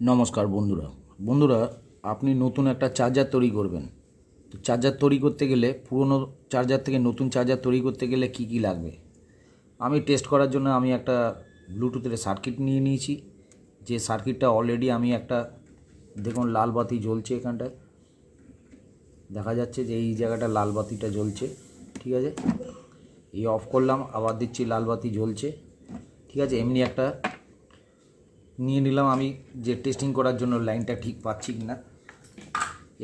নমস্কার বন্ধুরা আপনি নতুন একটা চার্জার তৈরি করবেন। তো চার্জার তৈরি করতে গেলে পুরনো চার্জার থেকে নতুন চার্জার তৈরি করতে গেলে কি কি লাগবে আমি টেস্ট করার জন্য আমি একটা ব্লুটুথের সার্কিট নিয়ে নিয়েছি। যে সার্কিটটা অলরেডি আমি একটা দেখুন লাল বাতি জ্বলছে, এখানটায় দেখা যাচ্ছে যে এই জায়গাটা লাল বাতিটা জ্বলছে, ঠিক আছে। এই অফ করলাম, আবার দিচ্ছি লাল বাতি জ্বলছে, ঠিক আছে। এমনি একটা নিয়ে নিলাম আমি যে টেস্টিং করার জন্য লাইনটা ঠিক পাচ্ছি কি না।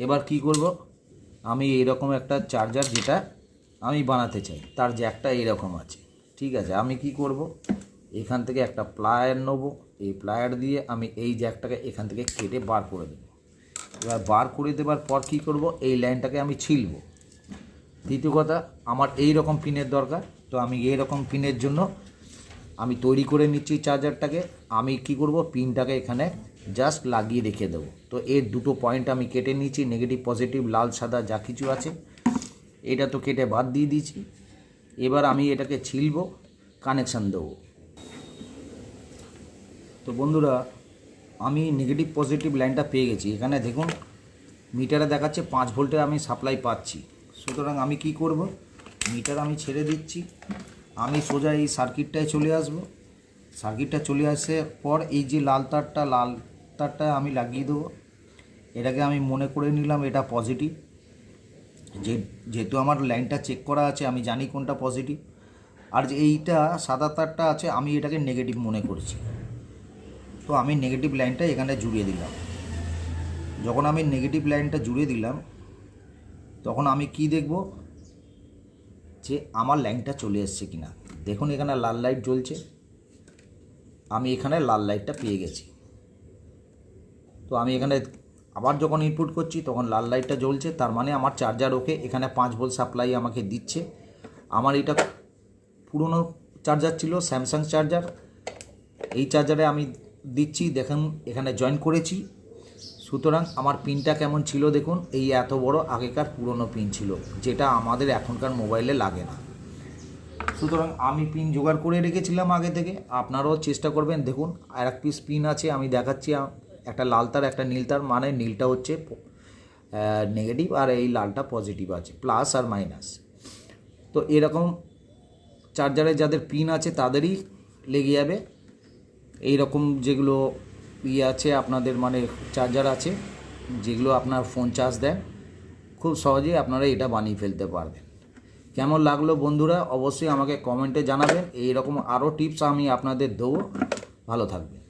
এবার কি করব, আমি এইরকম একটা চার্জার যেটা আমি বানাতে চাই তার জ্যাকটা এইরকম আছে, ঠিক আছে। আমি কি করব, এখান থেকে একটা প্লায়ার নেব, এই প্লায়ার দিয়ে আমি এই জ্যাকটাকে এখান থেকে কেটে বার করে দেব। এবার বার করে দেওয়ার পর কী করব, এই লাইনটাকে আমি ছিলব। দ্বিতীয় কথা, আমার এই রকম পিনের দরকার, তো আমি এই রকম পিনের জন্য আমি তৈরি করে নিচ্ছি চার্জারটাকে। আমি কি করব, পিনটাকে এখানে জাস্ট লাগিয়ে রেখে দেবো। তো এর দুটো পয়েন্ট আমি কেটে নিচ্ছি, নেগেটিভ পজিটিভ লাল সাদা যা কিছু আছে এটা তো কেটে বাদ দিয়ে দিয়েছি। এবার আমি এটাকে ছিলব, কানেকশান দেবো। তো বন্ধুরা, আমি নেগেটিভ পজিটিভ লাইনটা পেয়ে গেছি। এখানে দেখুন মিটারে দেখাচ্ছে 5 ভোল্টের আমি সাপ্লাই পাচ্ছি। সুতরাং আমি কি করব, মিটার আমি ছেড়ে দিচ্ছি, আমি সোজা এই সার্কিটটায় চলে আসব। সার্কিটটা চলে আসার পর এই যে লাল তারটা আমি লাগিয়ে দেবো। এটাকে আমি মনে করে নিলাম এটা পজিটিভ, যেহেতু আমার লাইনটা চেক করা আছে আমি জানি কোনটা পজিটিভ। আর যে এইটা সাদা তারটা আছে আমি এটাকে নেগেটিভ মনে করছি। তো আমি নেগেটিভ লাইনটা এখানে জুড়িয়ে দিলাম। যখন আমি নেগেটিভ লাইনটা জুড়ে দিলাম তখন আমি কি দেখব যে আমার লাইনটা চলে এসছে কিনা। দেখুন এখানে লাল লাইট জ্বলছে, আমি এখানে লাল লাইটটা পেয়ে গেছি। তো আমি এখানে আবার যখন ইনপুট করছি তখন লাল লাইটটা জ্বলছে, তার মানে আমার চার্জার ওকে। এখানে 5 ভোল্ট সাপ্লাই আমাকে দিচ্ছে। আমার এটা পুরনো চার্জার ছিল, স্যামসাং চার্জার। এই চার্জারে আমি দিচ্ছি, দেখুন এখানে জয়েন করেছি। সুতরাং আমার পিনটা কেমন ছিল দেখুন, এই এত বড় আগেকার পুরনো পিন ছিল, যেটা আমাদের এখনকার মোবাইলে লাগে না। সুতরাং আমি পিন জোগাড় করে রেখেছিলাম আগে থেকে, আপনারাও চেষ্টা করবেন। দেখুন আর এক পিস পিন আছে, আমি দেখাচ্ছি, একটা লাল তার একটা নীল তার, মানে নীলটা হচ্ছে নেগেটিভ আর এই লালটা পজিটিভ আছে, প্লাস আর মাইনাস। তো এরকম চার্জারে যাদের পিন আছে তাদেরই লেগে যাবে। এই রকম যেগুলো আছে আপনাদের, মানে চার্জার আছে যেগুলো আপনার ফোন চার্জ দেন, খুব সহজেই আপনারা এটা বানিয়ে ফেলতে পারবেন। কেমন লাগলো বন্ধুরা অবশ্যই আমাকে কমেন্টে জানাবেন। এই রকম আরও টিপস আমি আপনাদের দেবো। ভালো থাকবেন।